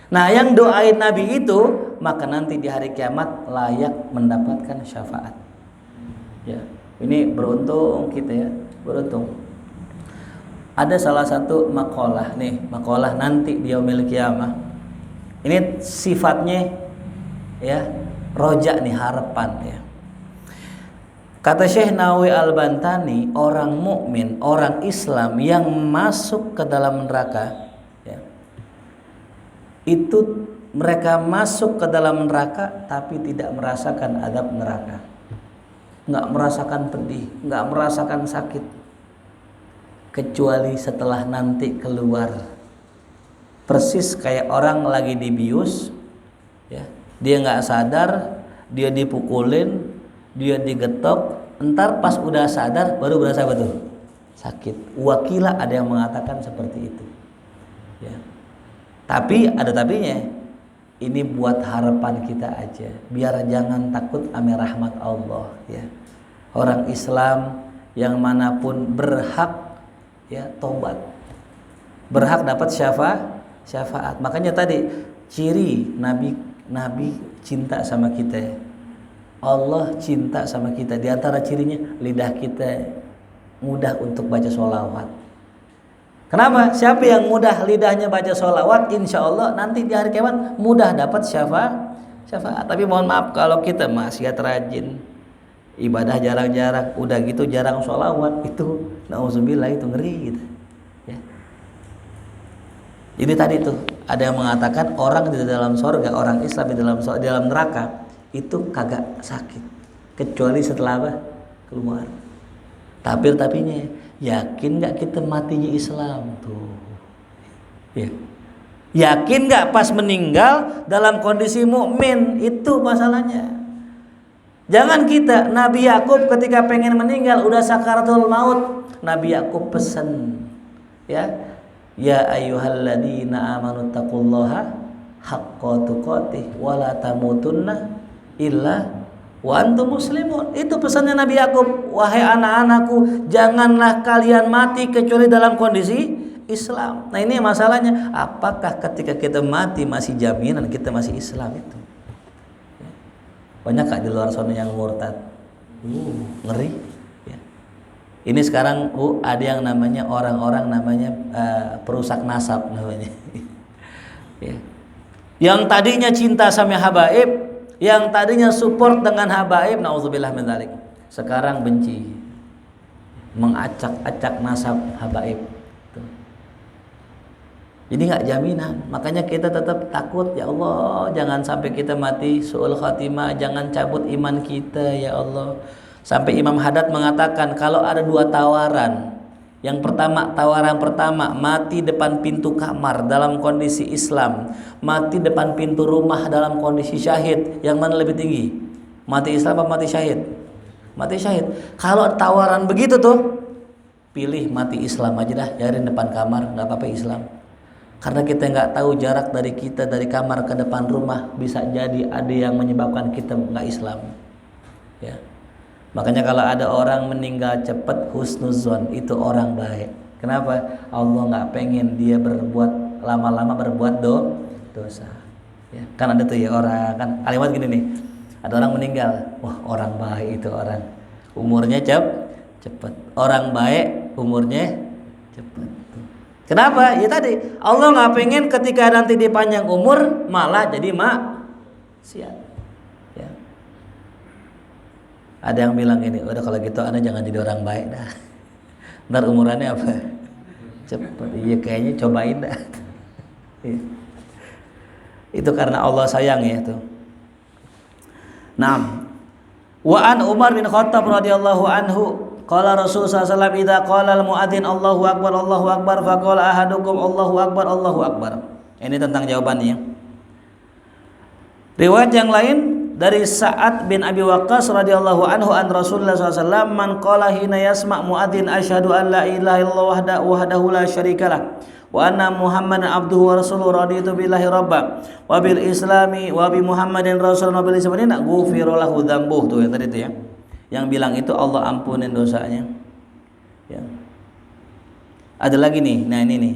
Speaker 2: Nah, yang doain Nabi itu maka nanti di hari kiamat layak mendapatkan syafaat. Ya, ini beruntung kita ya, beruntung. Ada salah satu makalah nih, makalah nanti di yaumil qiyamah. Ini sifatnya ya roja nih, harapan ya. Kata Syekh Nawawi Al-Bantani, orang mukmin, orang Islam yang masuk ke dalam neraka ya, itu mereka masuk ke dalam neraka tapi tidak merasakan azab neraka. Enggak merasakan pedih, enggak merasakan sakit, kecuali setelah nanti keluar. Persis kayak orang lagi dibius ya, dia nggak sadar, dia dipukulin, dia digetok, entar pas udah sadar baru berasa betul sakit. Wakilah ada yang mengatakan seperti itu ya. Tapi ada tapinya, ini buat harapan kita aja, biar jangan takut ame rahmat Allah ya. Orang Islam yang manapun berhak ya tobat. berhak dapat syafaat. Makanya tadi ciri Nabi cinta sama kita. Allah cinta sama kita. Di antara cirinya lidah kita mudah untuk baca sholawat. Kenapa? Siapa yang mudah lidahnya baca sholawat, insya Allah nanti di hari kiamat mudah dapat syafaat. Tapi mohon maaf kalau kita maksiat rajin, ibadah jarang-jarang, udah gitu jarang sholawat, itu nauzubillah itu ngeri gitu. Ya. Jadi tadi tuh ada yang mengatakan orang di dalam sorga, orang Islam di dalam neraka itu kagak sakit kecuali setelah apa? Keluar. Tapinya, yakin nggak kita matinya Islam tuh? Ya. Yakin nggak pas meninggal dalam kondisi mukmin? Itu masalahnya. Jangan kita, Nabi Yakub ketika pengen meninggal udah sakaratul maut, Nabi Yakub pesen, ya ayyuhalladzina amanu taqullaha haqqa tuqatih wa la tamutunna illa wa antum muslimun. Itu pesannya Nabi Yakub, wahai anak-anakku, janganlah kalian mati kecuali dalam kondisi Islam. Nah ini masalahnya, apakah ketika kita mati masih jaminan kita masih Islam itu? Banyak kak di luar sana yang murtad, ngeri. Ya. Ini sekarang ada yang namanya orang-orang namanya perusak nasab namanya. Ya. Yang tadinya cinta sama habaib, yang tadinya support dengan habaib, naudzubillah min dzalik, sekarang benci, mengacak-acak nasab habaib. Jadi nggak jaminan, makanya kita tetap takut, ya Allah, jangan sampai kita mati su'ul khatimah, jangan cabut iman kita, ya Allah. Sampai Imam Haddad mengatakan kalau ada dua tawaran, yang pertama, tawaran pertama mati depan pintu kamar dalam kondisi Islam, mati depan pintu rumah dalam kondisi syahid, yang mana lebih tinggi? Mati Islam apa mati syahid? Mati syahid. Kalau tawaran begitu tuh, pilih mati Islam aja dah, biarin depan kamar, nggak apa-apa Islam. Karena kita nggak tahu jarak dari kita dari kamar ke depan rumah, bisa jadi ada yang menyebabkan kita nggak Islam. Ya. Makanya kalau ada orang meninggal cepat, husnuzon, itu orang baik. Kenapa? Allah nggak pengen dia berbuat lama-lama berbuat dosa. Ya. Kan ada tuh ya orang, kan kalimat gini nih, ada orang meninggal, wah orang baik itu orang, umurnya cepat. Orang baik umurnya cepat. Kenapa? Ya tadi Allah nggak pengen ketika nanti dipanjang umur malah jadi maksiat. Ya. Ada yang bilang ini, udah kalau gitu Anda jangan jadi orang baik dah. Ntar umurannya apa? Cepat. Iya kayaknya cobain dah. Ya. Itu karena Allah sayang ya itu. Naam. Wa an Umar bin Khattab radhiyallahu anhu qala Rasul sallallahu alaihi wasallam idza qala al-muadzin Allahu akbar faqala ahadukum Allahu akbar. Ini tentang jawabannya. Riwayat yang lain dari Sa'ad bin Abi Waqqas radhiyallahu anhu an Rasulullah sallallahu alaihi wasallam man qala hina yasma' muadzin asyhadu an la ilaha illallah wahdahu la syarikalah wa anna Muhammadan abduhu wa rasuluhu raditu billahi rabba wa bil islami wa bi Muhammadin rasulun wa bil islamina ghufira lahu dzambuh. Tuh yang tadi itu ya. Yang bilang itu Allah ampunin dosanya. Ya. Ada lagi nih, nah ini nih.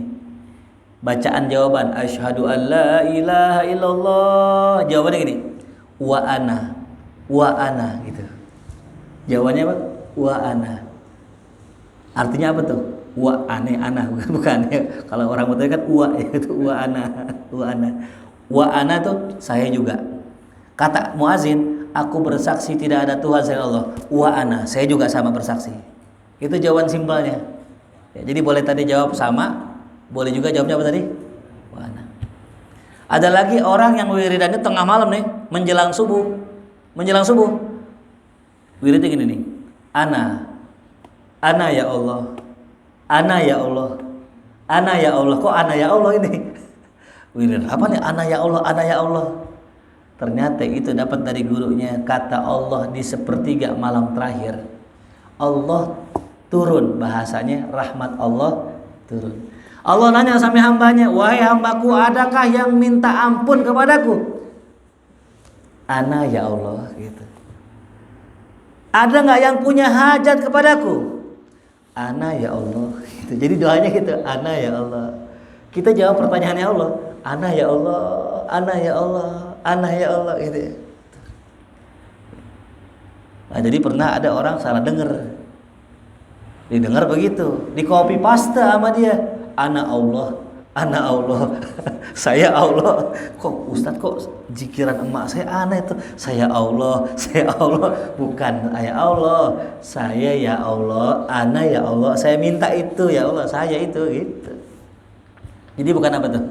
Speaker 2: Bacaan jawaban asyhadu an la ilaha illallah. Jawabannya gini. Wa ana gitu. Jawabannya apa? Wa ana. Artinya apa tuh? Wa ana bukan ya. Kalau orang Betawi kan wa itu wa ana. Wa ana tuh saya juga. Kata muazin, aku bersaksi tidak ada Tuhan selain Allah. Wa ana, saya juga sama bersaksi. Itu jawaban simpelnya. Ya, jadi boleh tadi jawab sama, boleh juga jawabnya apa tadi? Wa ana. Ada lagi orang yang wiridannya tengah malam nih, menjelang subuh. Wiridnya gini nih. Ana ya Allah. Ana ya Allah. Kok ana ya Allah ini? Wirid apa nih? Ana ya Allah. Ternyata itu dapat dari gurunya. Kata Allah di sepertiga malam terakhir, Allah turun, bahasanya rahmat Allah turun. Allah nanya sama hambanya, wahai hambaku, adakah yang minta ampun kepadaku? Ana ya Allah gitu. Ada nggak yang punya hajat kepadaku? Ana ya Allah gitu. Jadi doanya gitu, ana ya Allah. Kita jawab pertanyaannya Allah, ana ya Allah, ana ya Allah, ana ya Allah gitu ya. Nah, jadi pernah ada orang salah dengar. Didengar begitu, di copy paste sama dia. Ana Allah, saya Allah. Kok Ustadz kok zikiran emak saya aneh tuh. Saya Allah, bukan saya Allah. Saya ya Allah, ana ya Allah. Saya minta itu ya Allah, saya itu gitu. Jadi bukan apa tuh?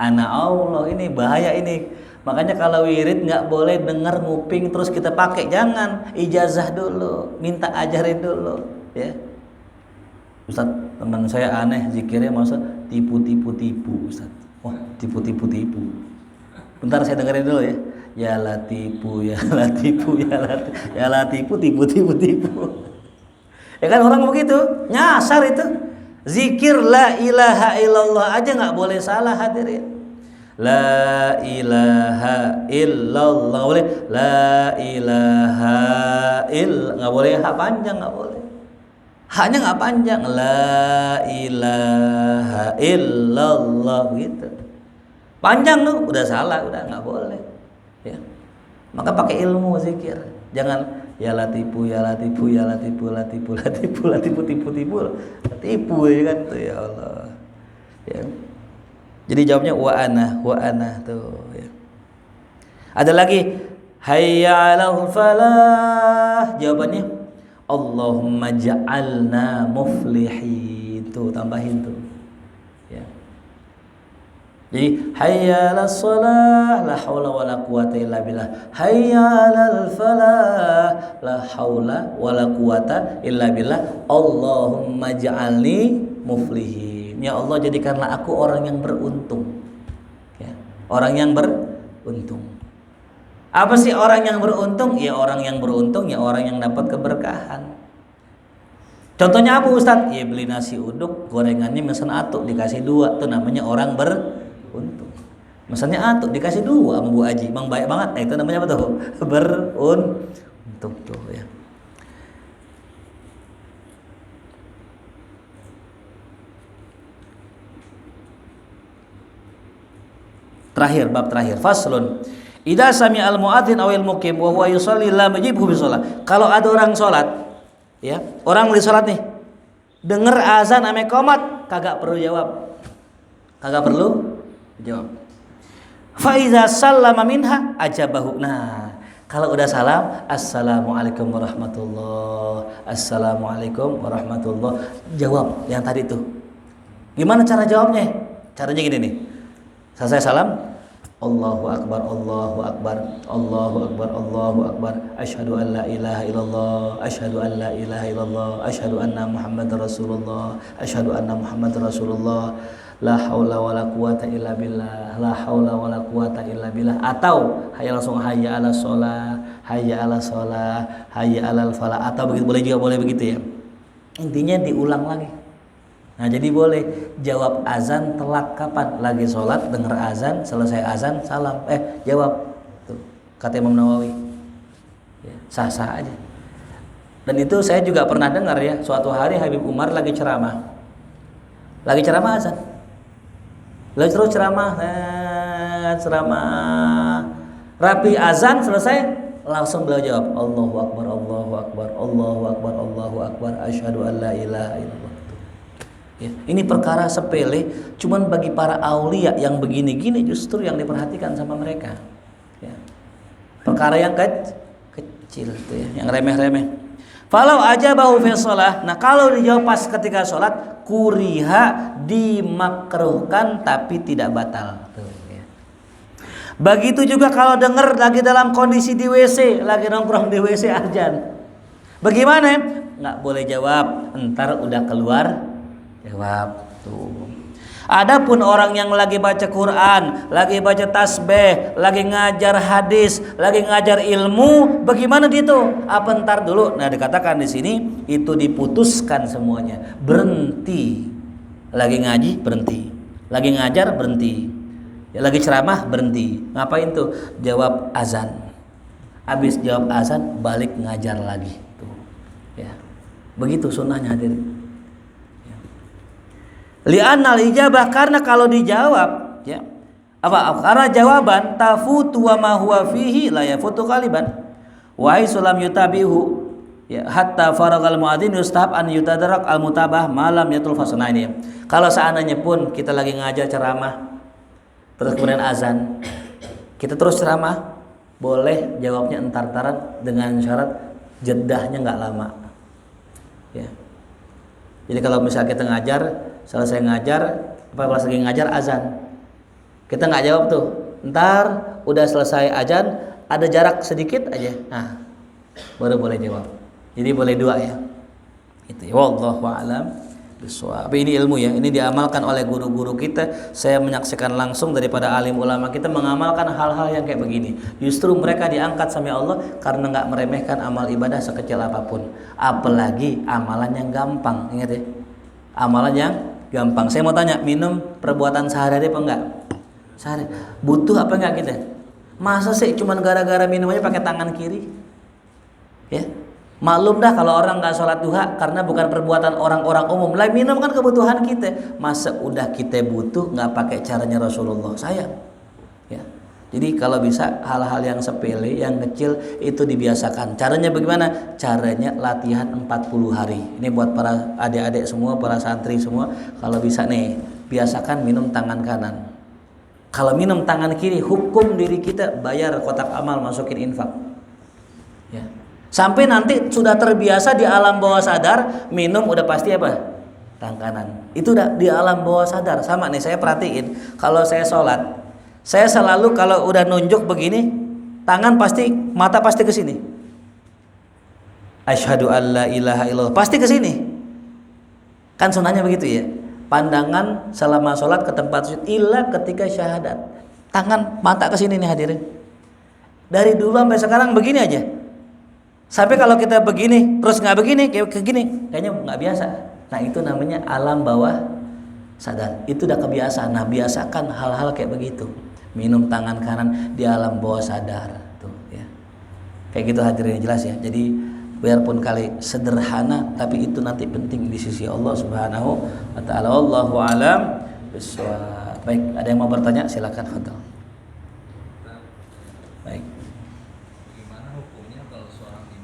Speaker 2: Ana Allah, ini bahaya ini. Makanya kalau wirid nggak boleh dengar nguping terus kita pakai, jangan. Ijazah dulu, minta ajarin dulu, ya. Ustaz, teman saya aneh zikirnya masa tipu Ustaz. Wah, tipu. Bentar saya dengerin dulu ya. Ya latifu, tipu. Ya kan orang begitu, nyasar itu. Zikir la ilaha illallah aja nggak boleh salah hadirin. La ilaha illallah boleh, la ilaha ill nggak boleh ha panjang, nggak boleh. Haknya nggak panjang, la ilaha illallah gitu. Panjang tuh udah salah, udah nggak boleh. Ya. Maka pakai ilmu zikir. Jangan ya latifu ya tipu ya kan tuh ya Allah. Ya. Jadi jawabnya wa ana tuh ya. Ada lagi hayya 'alal falah. Jawabannya Allahumma ja'alna muflihin. Tuh tambahin tuh. Ya. Jadi hayya 'alas shalah la haula wala quwata illa billah. Hayya 'alal falah la haula wala quwata illa billah. Allahumma ja'alni muflihin. Ya Allah, jadikanlah aku orang yang beruntung. Ya. Orang yang beruntung. Apa sih orang yang beruntung? Ya orang yang beruntung ya orang yang dapat keberkahan. Contohnya apa Ustadz? Ya beli nasi uduk, gorengannya mesen atuk dikasih 2, itu namanya orang beruntung. Mesennya atuk dikasih 2 sama Bu Aji, Bang baik banget. Nah, itu namanya apa tuh? Beruntung tuh ya. Bab terakhir. Faslun. Idza sami'al muadzin awil muqim wa huwa yusalli la majibhu bi shalah. Kalau ada orang salat, ya, orang lagi salat nih. Dengar azan ame qomat, kagak perlu jawab. Fa idza sallama minha ajabahu. Nah, kalau udah salam, assalamualaikum warahmatullah. Jawab yang tadi tuh. Gimana cara jawabnya? Caranya gini nih. Selesai salam, Allahu akbar, asyhadu an la ilaha illallah, asyhadu anna muhammadar rasulullah, la haula wala quwata illa billah, atau langsung hayya 'alas shalah, hayya 'alal falah, atau begitu, boleh juga, boleh begitu ya. Intinya diulang lagi. Nah, jadi boleh jawab azan telat kapan? Lagi sholat, dengar azan, selesai azan, salam. Jawab. Tuh, kata Imam Nawawi. Ya, sah-sah aja. Dan itu saya juga pernah dengar ya, suatu hari Habib Umar lagi ceramah azan. Lalu terus ceramah. Rapi azan selesai, langsung beliau jawab, Allahu akbar, asyhadu an la ilaha illallah. Ya, ini perkara sepele, cuman bagi para aulia yang begini-gini justru yang diperhatikan sama mereka. Ya. Perkara yang kecil tuh ya, yang remeh-remeh. Falau ajabahu fi shalah. Nah, kalau dijawab pas ketika sholat, kuriha, dimakruhkan tapi tidak batal. Tuh, ya. Begitu juga kalau dengar lagi dalam kondisi di WC, lagi nongkrong di WC azan. Bagaimana? Nggak boleh jawab, entar udah keluar jawab tuh. Adapun orang yang lagi baca Quran, lagi baca tasbih, lagi ngajar hadis, lagi ngajar ilmu, bagaimana dia tuh? Apa ntar dulu? Nah, dikatakan di sini itu diputuskan semuanya. Berhenti. Lagi ngaji berhenti. Lagi ngajar berhenti. Ya, lagi ceramah berhenti. Ngapain tuh? Jawab azan. Habis jawab azan balik ngajar lagi tuh. Ya. Begitu sunnahnya hadirin. Li'annal ijabah, karena kalau dijawab ya. Apa? Karena jawaban tafutu wa ma huwa fihi la yafutu qaliban. Wa sulam yutabihu ya hatta faragal muadzin yustahab an yutadarak al mutabah malam yatul fasna ini. Kalau seandainya pun kita lagi ngajar ceramah terus kemudian azan, kita terus ceramah, boleh jawabnya entar-entaran dengan syarat jedahnya nggak lama. Ya. Jadi kalau misalnya kita ngajar, selesai ngajar, pas lagi ngajar azan, kita nggak jawab tuh, ntar udah selesai azan, ada jarak sedikit aja, nah baru boleh jawab. Jadi boleh dua ya. Itu. Wallahu a'lam bishawab. Ini ilmu ya, ini diamalkan oleh guru-guru kita. Saya menyaksikan langsung daripada alim ulama kita mengamalkan hal-hal yang kayak begini. Justru mereka diangkat sama Allah karena nggak meremehkan amal ibadah sekecil apapun. Apalagi amalan yang gampang. Ingat ya, amalan yang gampang. Saya mau tanya, minum perbuatan sehari-hari apa enggak? Sehari. Butuh apa enggak kita? Masa sih cuman gara-gara minum aja pakai tangan kiri? Ya. Maklum dah kalau orang nggak sholat duha karena bukan perbuatan orang-orang umum. Lah minum kan kebutuhan kita. Masa udah kita butuh nggak pakai caranya Rasulullah? Sayang. Ya. Jadi kalau bisa hal-hal yang sepele, yang kecil itu dibiasakan. Caranya bagaimana? Caranya latihan 40 hari. Ini buat para adik-adik semua, para santri semua. Kalau bisa nih, biasakan minum tangan kanan. Kalau minum tangan kiri, hukum diri kita bayar kotak amal, masukin infak. Ya. Sampai nanti sudah terbiasa di alam bawah sadar, minum udah pasti apa? Tangan kanan. Itu udah di alam bawah sadar. Sama nih, saya perhatiin kalau saya sholat, saya selalu kalau udah nunjuk begini, tangan pasti, mata pasti ke sini. Asyhadu alla ilaha illallah, pasti ke sini. Kan sunnahnya begitu ya. Pandangan selama sholat ke tempat sujud illa ketika syahadat. Tangan, mata ke sini nih hadirin. Dari dulu sampai sekarang begini aja. Sampai kalau kita begini terus nggak begini, kayak gini, kayaknya nggak biasa. Nah itu namanya alam bawah sadar. Itu udah kebiasaan. Nah biasakan hal-hal kayak begitu. Minum tangan kanan di alam bawah sadar. Tuh ya. Kayak gitu hadirin, jelas ya. Jadi biarpun kali sederhana, tapi itu nanti penting di sisi Allah Subhanahu wa taala. Wallahu a'lam bishawab. Baik, ada yang mau bertanya? Silakan, fadhil.